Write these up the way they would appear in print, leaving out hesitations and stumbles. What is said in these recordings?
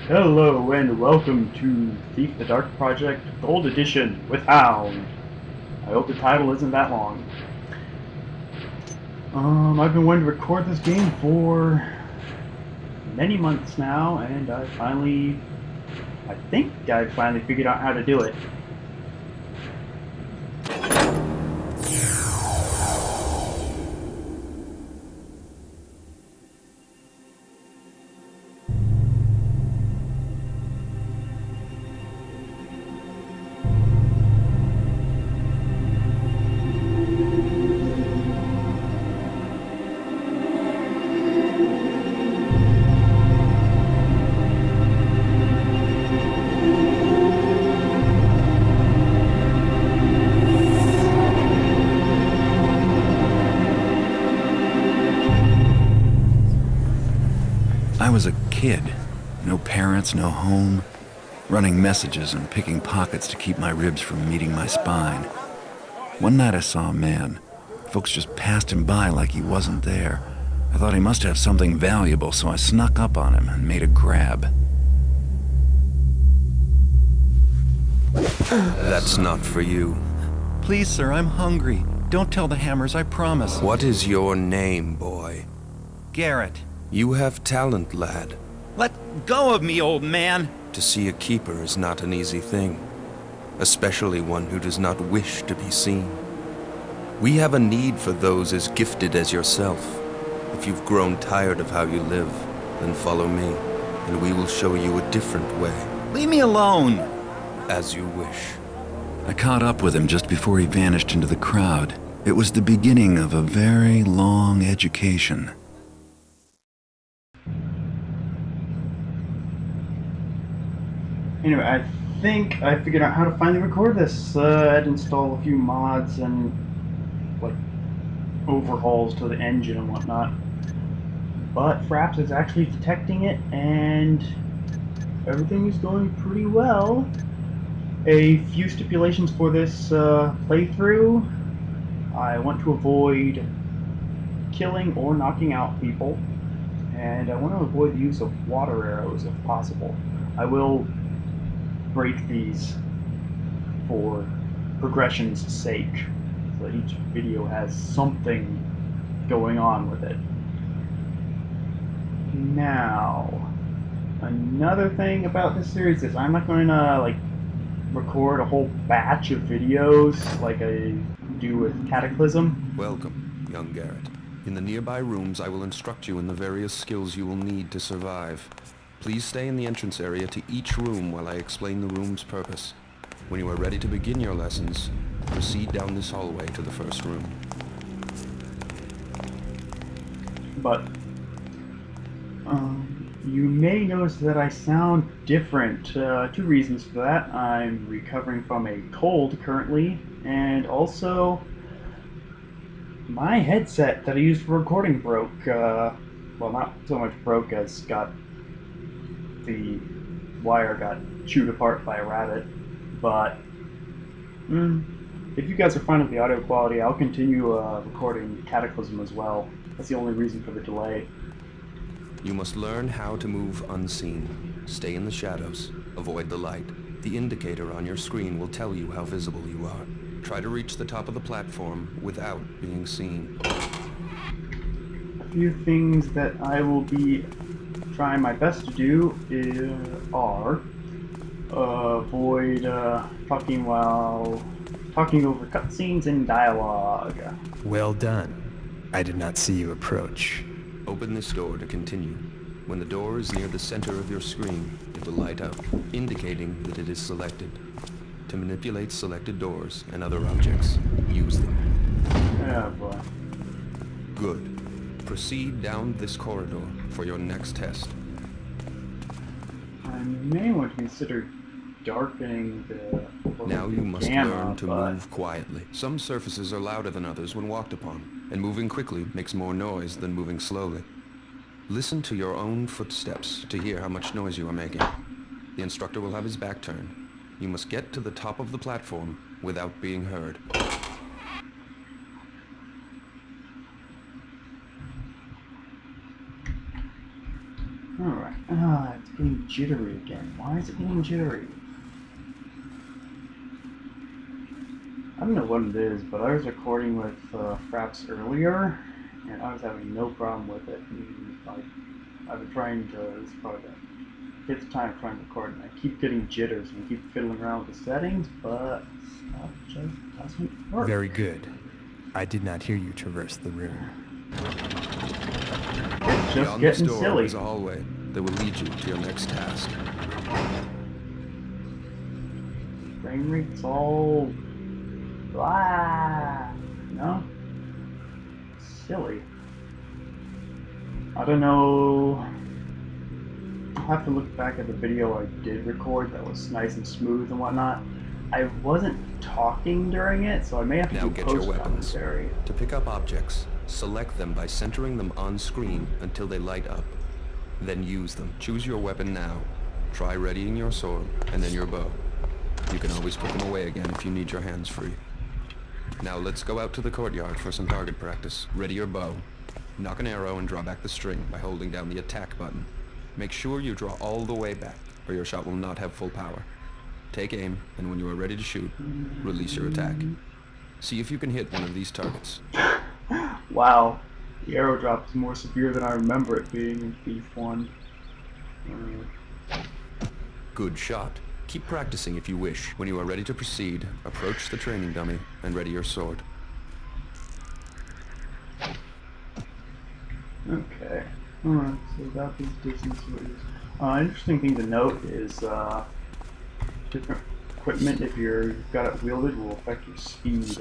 Hello and welcome to Thief the Dark Project Gold Edition with Hound. I hope the title isn't that long. I've been wanting to record this game for many months now, and I think I finally figured out how to do it. I was a kid. No parents, no home. Running messages and picking pockets to keep my ribs from meeting my spine. One night I saw a man. Folks just passed him by like he wasn't there. I thought he must have something valuable, so I snuck up on him and made a grab. That's not for you. Please, sir, I'm hungry. Don't tell the Hammers, I promise. What is your name, boy? Garrett. You have talent, lad. Let go of me, old man. To see a keeper is not an easy thing, especially one who does not wish to be seen. We have a need for those as gifted as yourself. If you've grown tired of how you live, then follow me, and we will show you a different way. Leave me alone. As you wish. I caught up with him just before he vanished into the crowd. It was the beginning of a very long education. Anyway, I think I figured out how to finally record this. I'd install a few mods and like overhauls to the engine and whatnot. But Fraps is actually detecting it, and everything is going pretty well. A few stipulations for this playthrough. I want to avoid killing or knocking out people, and I want to avoid the use of water arrows if possible. I will break these for progression's sake, so that each video has something going on with it. Now, another thing about this series is I'm not going to record a whole batch of videos like I do with Cataclysm. Welcome, young Garrett. In the nearby rooms, I will instruct you in the various skills you will need to survive. Please stay in the entrance area to each room while I explain the room's purpose. When you are ready to begin your lessons, proceed down this hallway to the first room. But you may notice that I sound different. Two reasons for that. I'm recovering from a cold currently, and also my headset that I used for recording broke. Well, not so much broke as the wire got chewed apart by a rabbit. But if you guys are fine with the audio quality, I'll continue recording Cataclysm as well. That's the only reason for the delay. You must learn how to move unseen. Stay in the shadows. Avoid the light. The indicator on your screen will tell you how visible you are. Try to reach the top of the platform without being seen. A few things that I will be trying my best to do are avoid talking over cutscenes and dialogue. Well done. I did not see you approach. Open this door to continue. When the door is near the center of your screen, it will light up, indicating that it is selected. To manipulate selected doors and other objects, use them. Oh boy. Good. Proceed down this corridor for your next test. I may want to consider darkening the Now you must camera, learn to move quietly. Some surfaces are louder than others when walked upon, and moving quickly makes more noise than moving slowly. Listen to your own footsteps to hear how much noise you are making. The instructor will have his back turned. You must get to the top of the platform without being heard. Alright, getting jittery again? Why is it getting jittery? I don't know what it is, but I was recording with Fraps earlier, and I was having no problem with it. And, like, I've been trying to, this is probably the 5th time trying to record, and I keep getting jitters and keep fiddling around with the settings, but stuff just doesn't work. Very good. I did not hear you traverse the room. It's just Beyond this getting door silly. is a hallway that will lead you to your next task. Frame rate's all blah. No? Silly. I don't know. I'll have to look back at the video I did record that was nice and smooth and whatnot. I wasn't talking during it, so I may have to Now do get your weapons. post-commentary. To pick up objects, select them by centering them on screen until they light up. Then use them. Choose your weapon now. Try readying your sword, and then your bow. You can always put them away again if you need your hands free. Now let's go out to the courtyard for some target practice. Ready your bow. Knock an arrow and draw back the string by holding down the attack button. Make sure you draw all the way back, or your shot will not have full power. Take aim, and when you are ready to shoot, release your attack. See if you can hit one of these targets. Wow. The arrow drop is more severe than I remember it being in Thief 1. Good shot. Keep practicing if you wish. When you are ready to proceed, approach the training dummy and ready your sword. Okay. Alright, so about these distance ranges. Interesting thing to note is different equipment, if you've got it wielded, will affect your speed.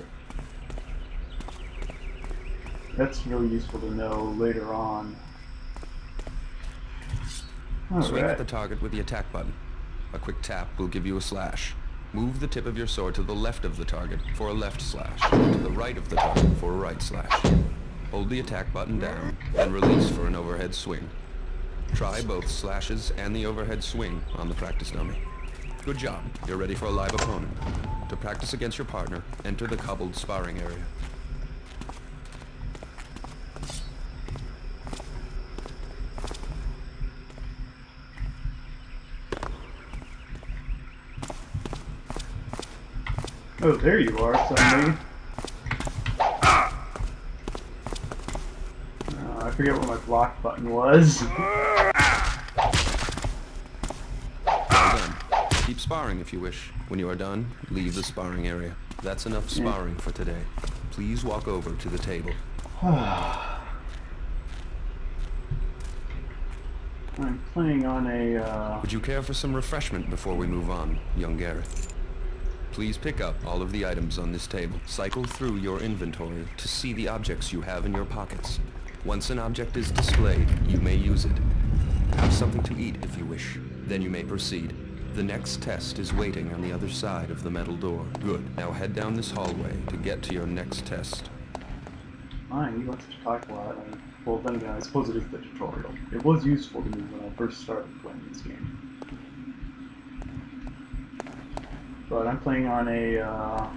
That's really useful to know later on. Swing at Alright. the target with the attack button. A quick tap will give you a slash. Move the tip of your sword to the left of the target for a left slash, and to the right of the target for a right slash. Hold the attack button down, and release for an overhead swing. Try both slashes and the overhead swing on the practice dummy. Good job. You're ready for a live opponent. To practice against your partner, enter the cobbled sparring area. Oh, there you are, suddenly. I forget what my block button was. Well done. Keep sparring if you wish. When you are done, leave the sparring area. That's enough sparring for today. Please walk over to the table. I'm playing on a, Would you care for some refreshment before we move on, young Gareth? Please pick up all of the items on this table. Cycle through your inventory to see the objects you have in your pockets. Once an object is displayed, you may use it. Have something to eat if you wish. Then you may proceed. The next test is waiting on the other side of the metal door. Good. Now head down this hallway to get to your next test. Fine, you want to talk a lot. Well, then again, I suppose it is the tutorial. It was useful to me when I first started playing this game. But I'm playing on a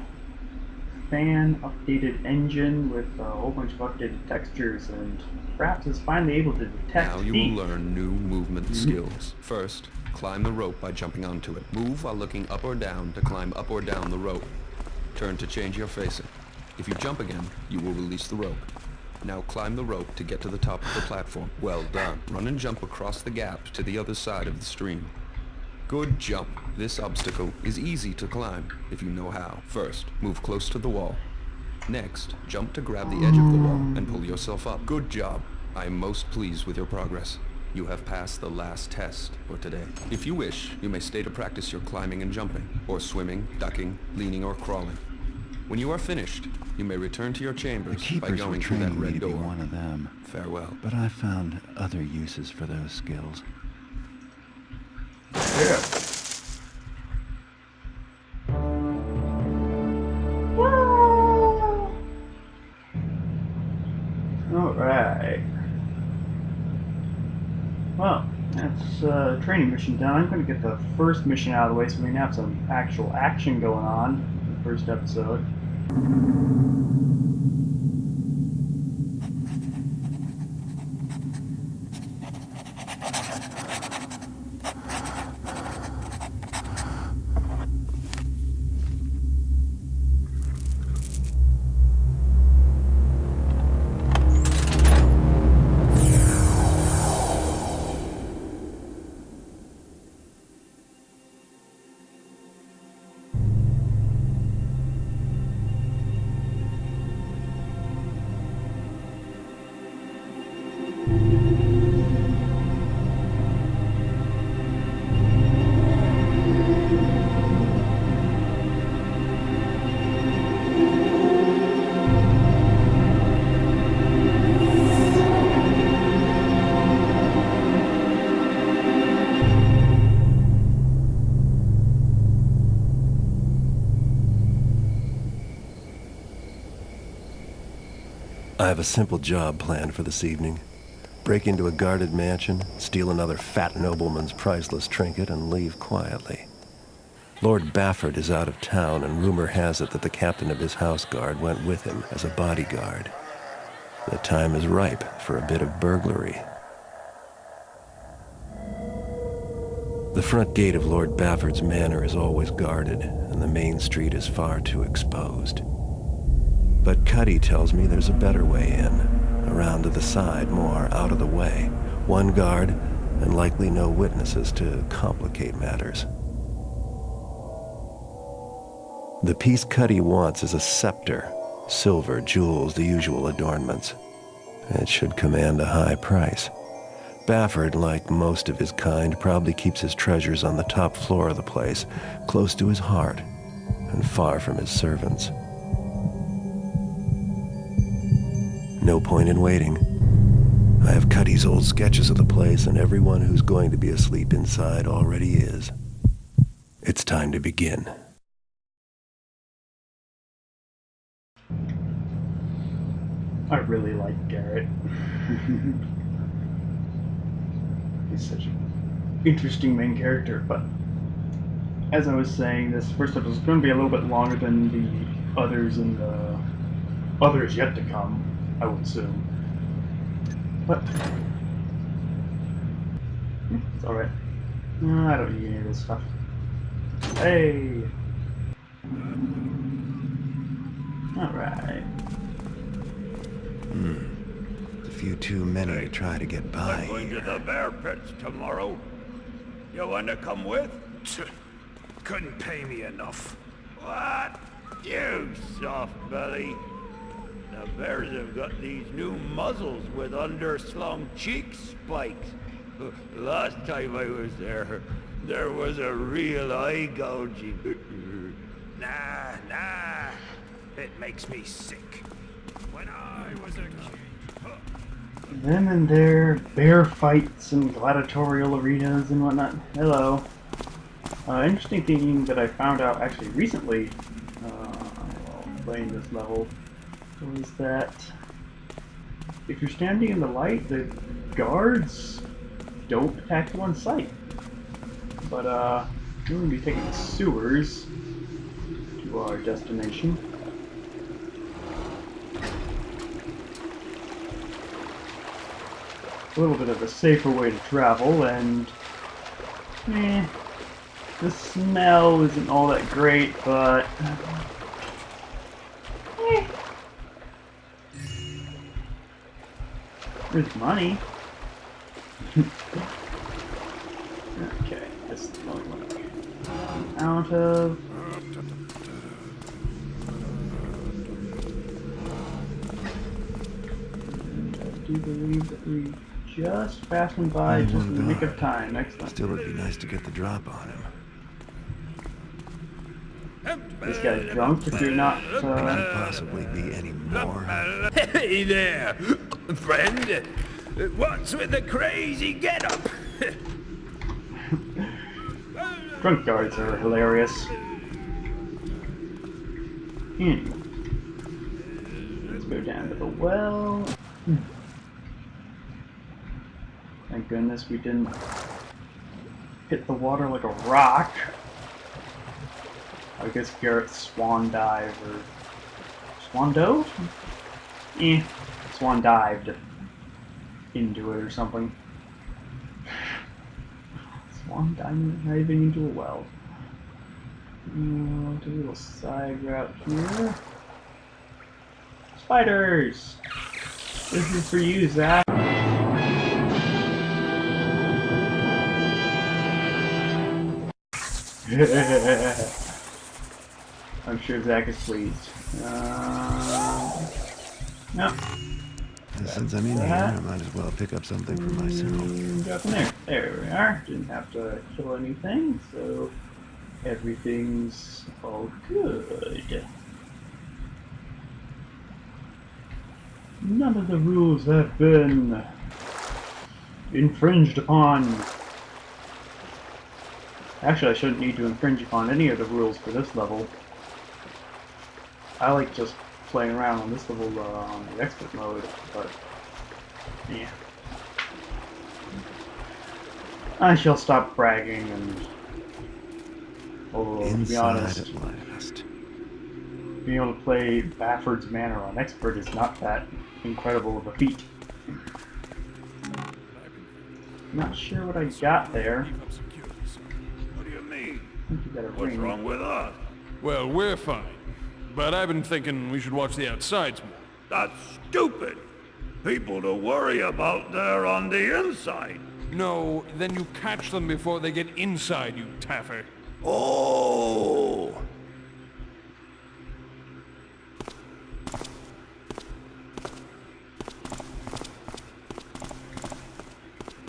fan-updated engine with a whole bunch of updated textures, and Fraps is finally able to detect Now you thieves. will learn new movement skills. First, climb the rope by jumping onto it. Move while looking up or down to climb up or down the rope. Turn to change your facing. If you jump again, you will release the rope. Now climb the rope to get to the top of the platform. Well done. Run and jump across the gap to the other side of the stream. Good jump. This obstacle is easy to climb if you know how. First, move close to the wall. Next, jump to grab the edge of the wall and pull yourself up. Good job. I am most pleased with your progress. You have passed the last test for today. If you wish, you may stay to practice your climbing and jumping, or swimming, ducking, leaning, or crawling. When you are finished, you may return to your The chambers by keepers were going through that training me red to be door. one of them, Farewell. but I found other uses for those skills. Yeah. Alright. Well, that's training mission done. I'm going to get the first mission out of the way so we can have some actual action going on in the first episode. I have a simple job planned for this evening. Break into a guarded mansion, steal another fat nobleman's priceless trinket, and leave quietly. Lord Bafford is out of town, and rumor has it that the captain of his house guard went with him as a bodyguard. The time is ripe for a bit of burglary. The front gate of Lord Bafford's manor is always guarded, and the main street is far too exposed. But Cuddy tells me there's a better way in, around to the side, more out of the way. One guard, and likely no witnesses to complicate matters. The piece Cuddy wants is a scepter, silver, jewels, the usual adornments. It should command a high price. Bafford, like most of his kind, probably keeps his treasures on the top floor of the place, close to his heart, and far from his servants. No point in waiting. I have Cuddy's old sketches of the place, and everyone who's going to be asleep inside already is. It's time to begin. I really like Garrett. He's such an interesting main character, but as I was saying, this first episode is going to be a little bit longer than the others in the others yet to come, I would assume. But it's alright. I don't need any of this stuff. Hey! Alright. A few too many to try to get by. I'm going to the bear pits tomorrow. You want to come with? Couldn't pay me enough. What? You soft belly. The bears have got these new muzzles with underslung cheek spikes. Last time I was there was a real eye gouging. Nah. It makes me sick. When I was a kid. Them and their bear fights and gladiatorial arenas and whatnot. Hello. Interesting thing that I found out actually recently while playing this level was that if you're standing in the light, the guards don't attack you on sight. But we're going to be taking the sewers to our destination. A little bit of a safer way to travel, and the smell isn't all that great, but there's money. Okay, this is the only one I'm out of. I do believe that we just passing by just in the nick of time. Excellent. Still, it'd be nice to get the drop on him. This guy's drunk if you're not, Can't possibly be any more. Hey there, friend. What's with the crazy getup? Drunk guards are hilarious. Let's go down to the well. Thank goodness we didn't hit the water like a rock. I guess Garrett swan dive or swan dove? Swan dived into it or something. It's One diamond diving into a well. Do a little side route here. Spiders! This is for you, Zach. I'm sure Zach is pleased. No. Since I'm in here, I might as well pick up something for myself. Drop in there. There we are. Didn't have to kill anything, so everything's all good. None of the rules have been infringed upon. Actually, I shouldn't need to infringe upon any of the rules for this level. I like just playing around on this level on the expert mode, but yeah. I shall stop bragging and, to be honest, at last. being able to play Bafford's Manor on expert is not that incredible of a feat. Not sure what I got there. What do you mean? I think you got a What's ring. wrong with us? Well, we're fine. But I've been thinking we should watch the outsides more. That's stupid. People to worry about there on the inside. No, then you catch them before they get inside, you taffer. Oh!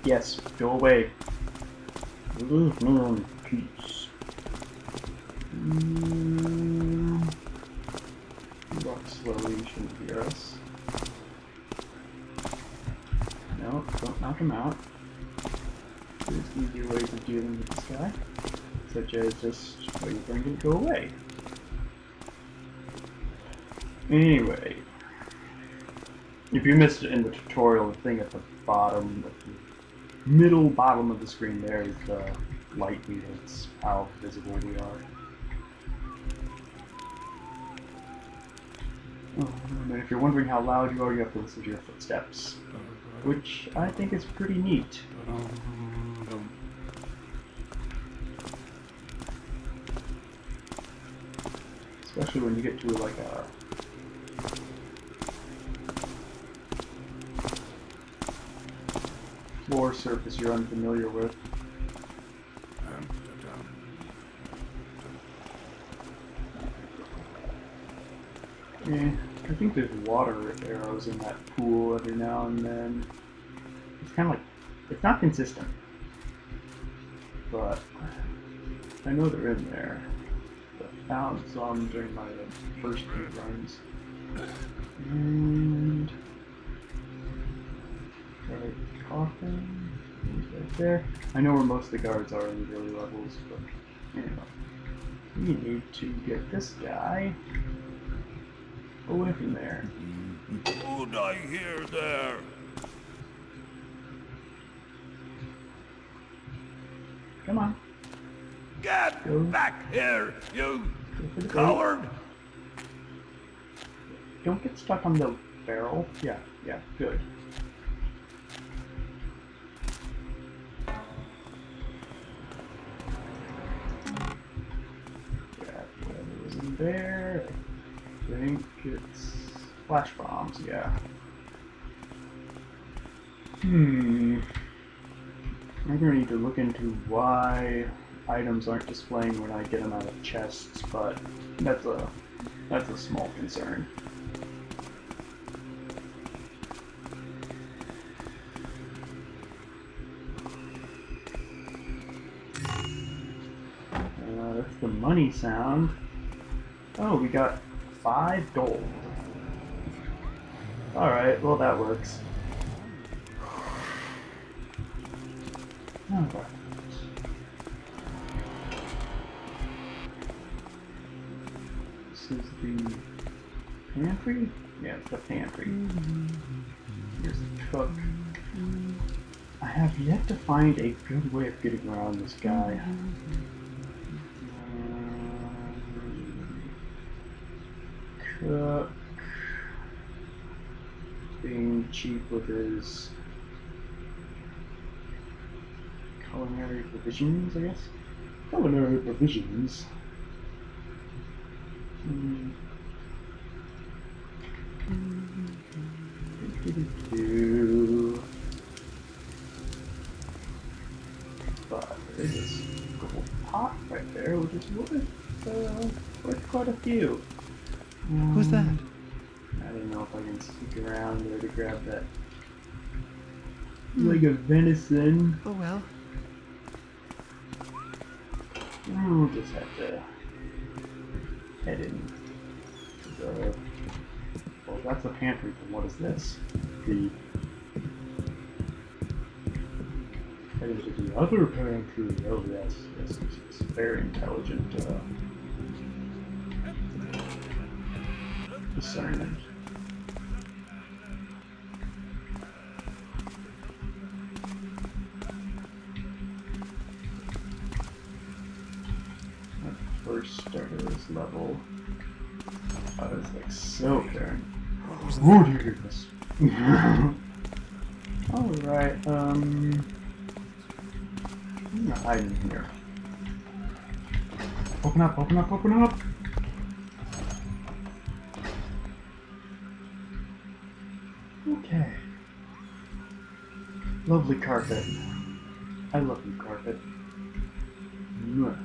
Yes, go away. Peace. Walk slowly, you shouldn't hear us. No, don't knock him out. There's easier ways of dealing with this guy, such as just waiting for him to go away. Anyway, if you missed it in the tutorial, the thing at the bottom, the middle bottom of the screen there is the light meters, how visible we are. Oh, and if you're wondering how loud you are, you have to listen to your footsteps, which I think is pretty neat. Especially when you get to like a floor surface you're unfamiliar with. Yeah, I think there's water arrows in that pool every now and then. It's kind of like, it's not consistent, but I know they're in there. I found some during my first few runs. And right, coffin, right there. I know where most of the guards are in the early levels, but anyway. We need to get this guy away from there. Who'd I hear there? Come on. Get Go. back here, you Go for the coward! bait. Don't get stuck on the barrel. Yeah, good. Grab whatever was in there. I think it's flash bombs, yeah. I'm gonna need to look into why items aren't displaying when I get them out of chests, but that's a small concern. That's the money sound. Oh, we got 5 gold. Alright, well that works. Okay. This is the pantry? Yeah, it's the pantry. Here's the cook. I have yet to find a good way of getting around this guy. Cook. Being cheap with his Culinary provisions, I guess. Culinary provisions. But there's this gold pot right there, which is worth quite a few. Who's that? I don't know if I can sneak around there to grab that leg of venison. Oh well. We'll just have to head in to the... Well, that's the pantry, then what is this? The... Head into the other pantry. Oh yes, yes, yes. Very intelligent discernment. First starter's level. I was like so caring. Oh dear goodness. Alright, I'm gonna hide in here. Open up, open up, open up! Okay. Lovely carpet. I love you, carpet. Mwah.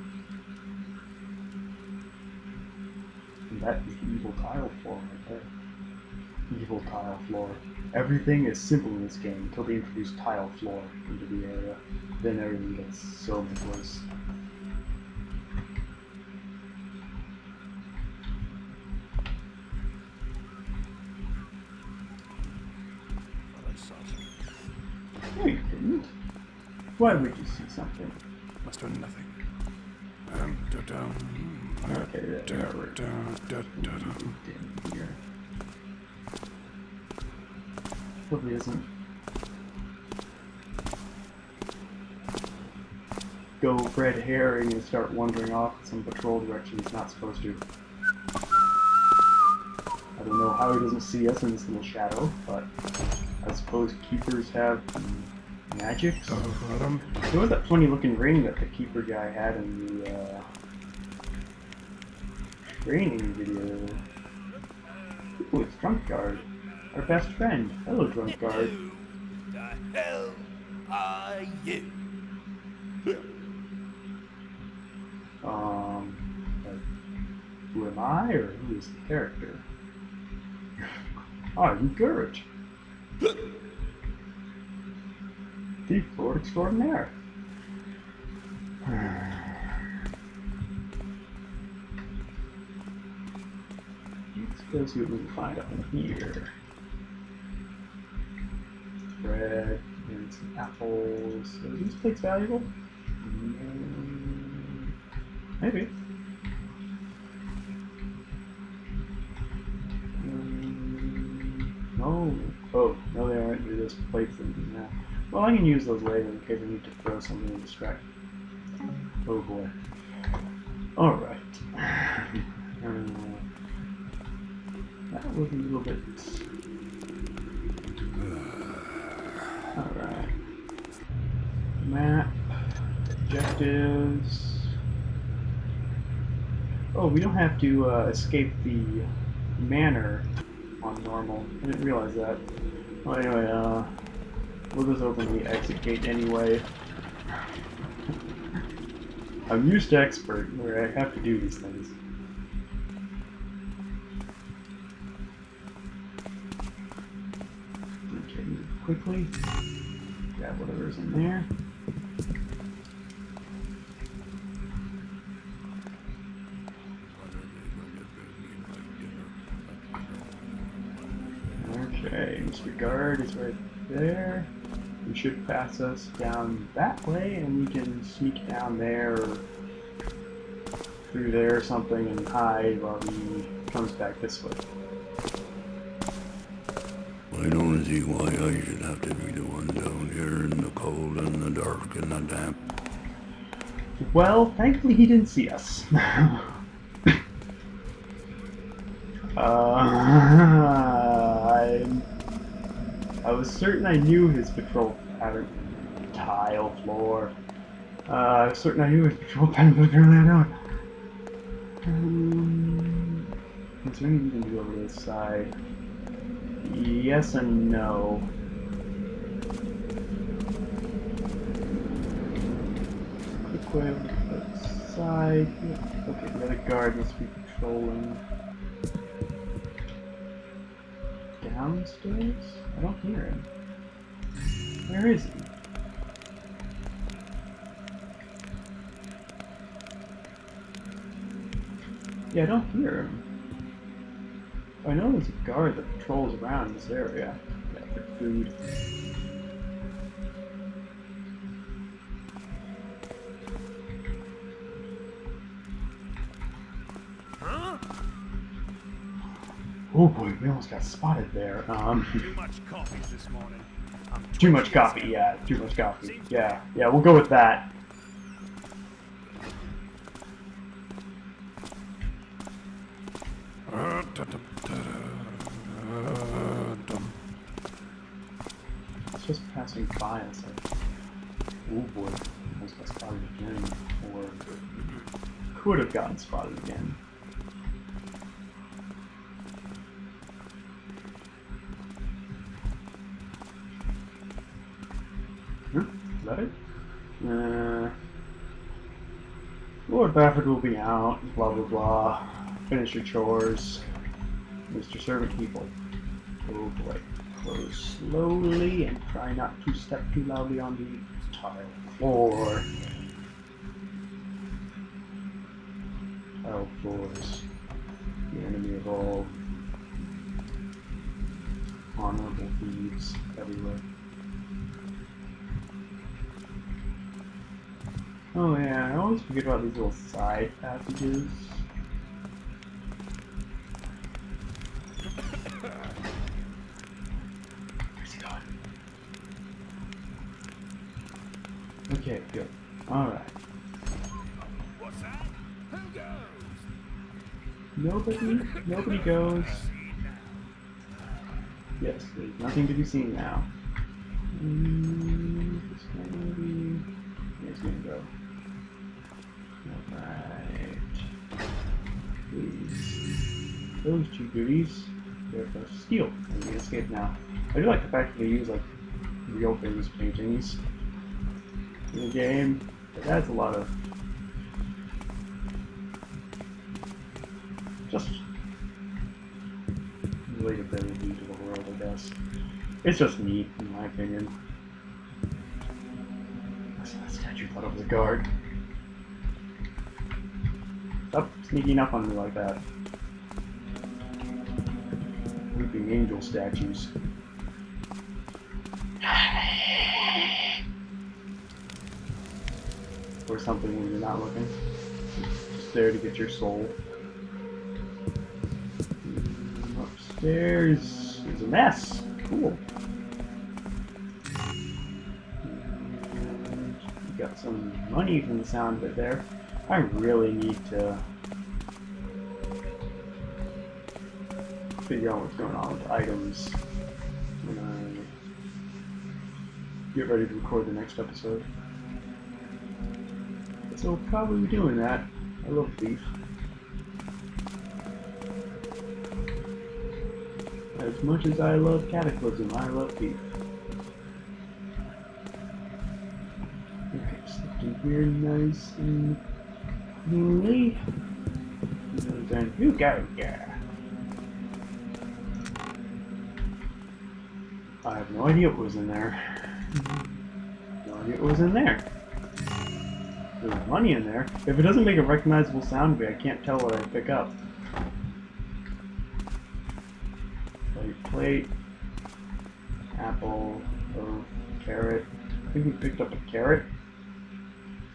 And that is the evil tile floor right there. Evil tile floor. Everything is simple in this game until they introduce tile floor into the area. Then everything gets so much worse. No, you didn't. Why would you see something? Must have been nothing. Okay, there we're here. Probably isn't. Go red herring and start wandering off in some patrol direction he's not supposed to. I don't know how he doesn't see us in this little shadow, but I suppose keepers have magics. There was that funny looking ring that the keeper guy had in the training video. Ooh, it's Drunk Guard, our best friend. Hello, Drunk Guard. Who the hell are you? Like, who am I, or who is the character? I'm Gert. Thief Lord Extraordinaire. Let's go see what we can find up in here. Bread and some apples. Are these plates valuable? Maybe. No. Oh, no, they aren't. They're just plates and yeah. Well, I can use those later in case I need to throw something and distract. Oh boy. Alright. That was a little bit... Alright. Map. Objectives. Oh, we don't have to escape the manor on normal. I didn't realize that. Well, anyway, we'll just open the exit gate anyway. I'm used to expert, where I have to do these things. Okay, move quickly. Grab whatever's in there. Okay, Mr. Guard is right there. He should pass us down that way, and we can sneak down there or through there or something and hide while he comes back this way. I don't see why I should have to be the one down here in the cold and the dark and the damp. Well, thankfully he didn't see us. I was certain I knew his patrol pattern. Tile floor. I was certain I knew his patrol pen, but apparently I don't. Is there anything you can do over this side? Yes and no. Quick way over to the side. Okay, the other guard must be patrolling downstairs? I don't hear him. Where is he? Yeah, I don't hear him. I know there's a guard that patrols around this area. Yeah, for food. Huh? Oh boy, we almost got spotted there. Too much coffee this morning. Too much coffee, yeah, too much coffee. Yeah, we'll go with that. It's just passing by us. Oh boy, almost got spotted again. Or could have gotten spotted again. Is that it? Lord Bafford will be out, blah blah blah. Finish your chores. Mr. Servant People. Oh boy. Close slowly and try not to step too loudly on the tile floor. Tile floors. The enemy of all honorable thieves everywhere. Oh yeah, I always forget about these little side passages. Where's he going? Okay, good. Alright. What's that? Who goes? Nobody goes. Yes, there's nothing to be seen now. This guy maybe... Yeah, he's gonna go. Alright. Please. Those two goodies. They're for steal. And we escape now. I do like the fact that they use like real famous paintings in the game. It adds a lot of just relatability to the world, I guess. It's just neat, in my opinion. That statue thought it was a guard. Stop sneaking up on me like that. Weeping angel statues. Or something when you're not looking. Just there to get your soul. Upstairs is a mess. Cool. You got some money from the sound of it there. I really need to figure out what's going on with items when I get ready to record the next episode. So we'll probably be doing that. I love beef. As much as I love Cataclysm, I love beef. Okay, slipped in here nice and cleanly. And then you go, yeah. I have no idea what was in there. No idea what was in there. There's money in there. If it doesn't make a recognizable sound to me, I can't tell what I pick up. Plate, apple, carrot. I think we picked up a carrot.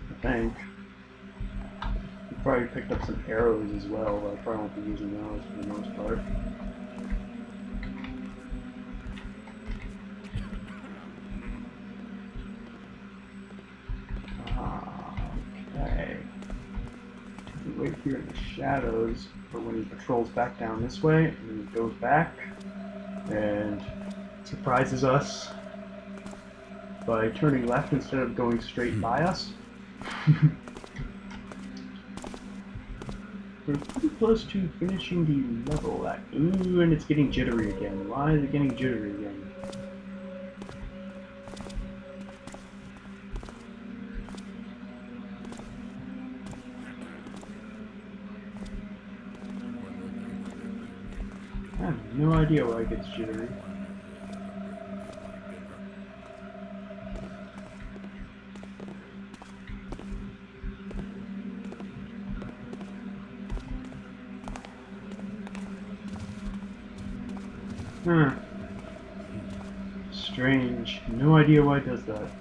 I think. We probably picked up some arrows as well, but I probably won't be using those for the most part. Okay. We wait here in the shadows for when he patrols back down this way, and then he goes back and surprises us by turning left instead of going straight by us. We're pretty close to finishing the level. Ooh, and it's getting jittery again. Why is it getting jittery again? I have no idea why it gets jittery. Strange. No idea why it does that.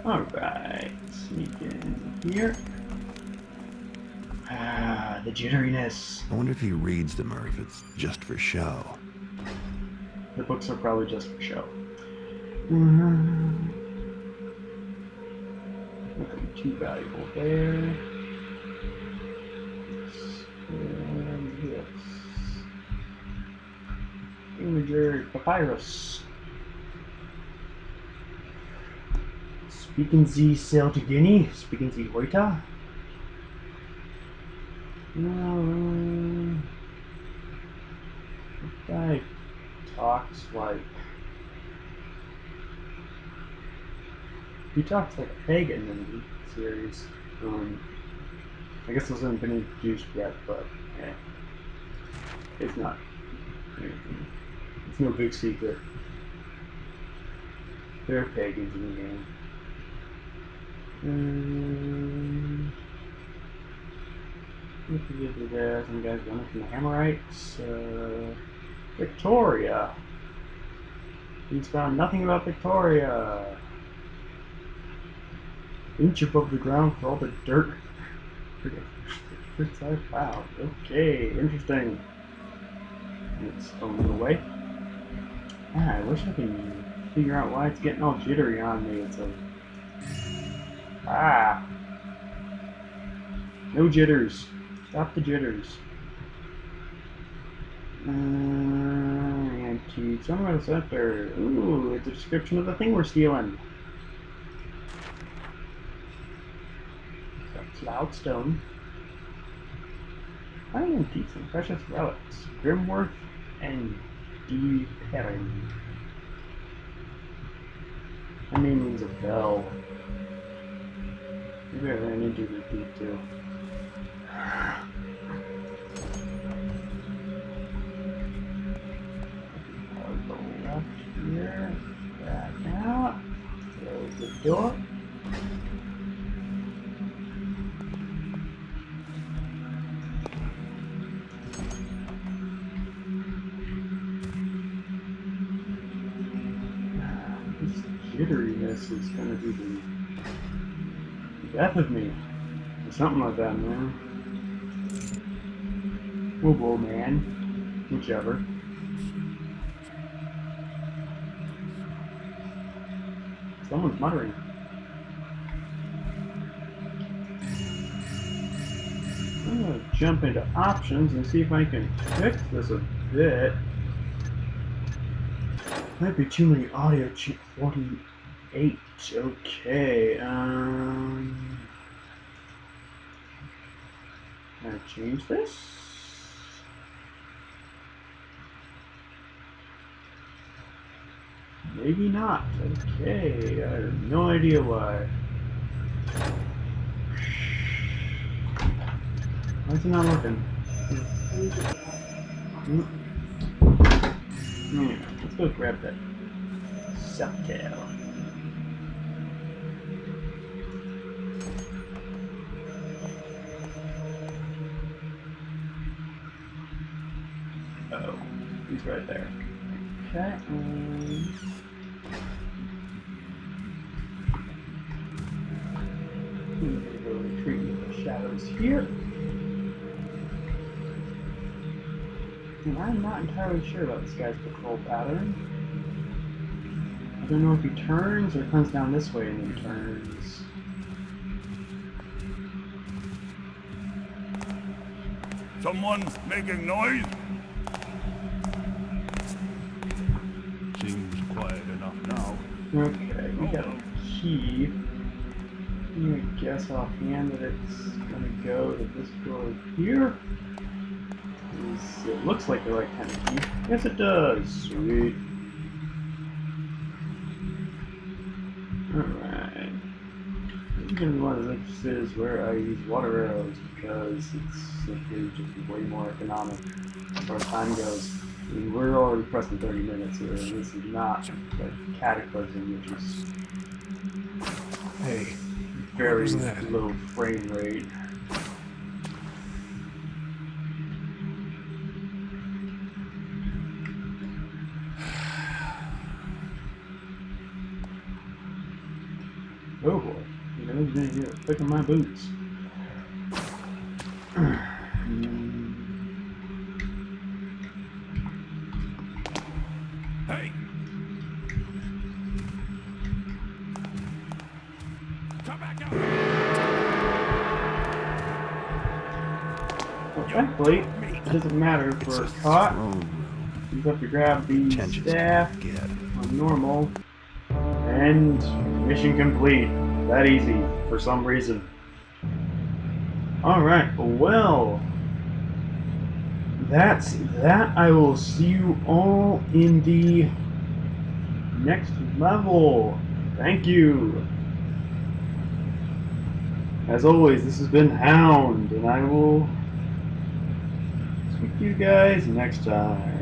Alright, sneak in here. Ah, the jitteriness. I wonder if he reads them or if it's just for show. The books are probably just for show. Nothing too valuable there. And this. Imager papyrus. Speaking Sie sail to Guinea? Speaking Sie heute? This guy talks like... He talks like a pagan in the series. I guess those haven't been introduced yet, but yeah. It's not. It's no big secret. There are pagans in the game. Some guys running from the Hammerites. Victoria. He's found nothing about Victoria. Inch above the ground for all the dirt. Wow. Okay, interesting. And it's a little way. Ah, I wish I could figure out why it's getting all jittery on me. It's like, no jitters. Stop the jitters. Antiques. Somewhere in the center. Ooh, it's a description of the thing we're stealing. Cloudstone. Fine antiques and precious relics. Grimworth and Deepering. That name means a bell. Maybe I ran into the deep too. Go left here. Back out. Close the door. Jitteriness is gonna be the death of me. Or something like that, man. Whoa, man. Whichever. Someone's muttering. I'm gonna jump into options and see if I can fix this a bit. Might be too many audio chip 48. Okay, can I change this? Maybe not. Okay, I have no idea why. Why is it not working? Yeah, let's go grab that subtail. Oh, he's right there. Okay, we're going to go retreat with the shadows here. And I'm not entirely sure about this guy's patrol pattern. I don't know if he turns or comes down this way and then turns. Someone's making noise? Seems quiet enough now. Okay, we got a key. I'm gonna guess offhand that it's gonna go to this door here. It looks like the right kind of key. Yes, it does. Sweet. Alright. This is gonna be one of those instances where I use water arrows because it's simply just way more economic as far as time goes. I mean, we're already pressing 30 minutes here, and this is not like Cataclysm, which is Hey, very was that? low frame rate. Oh boy, you know who's gonna get picking my boots? Hey! Come back out! Well, thankfully, it doesn't matter if It's we're a caught. throne room. You have to grab the Pretentious staff get. on normal, and mission complete. That easy, for some reason. Alright, well, that's that. I will see you all in the next level. Thank you. As always, this has been Hound, and I will speak to you guys next time.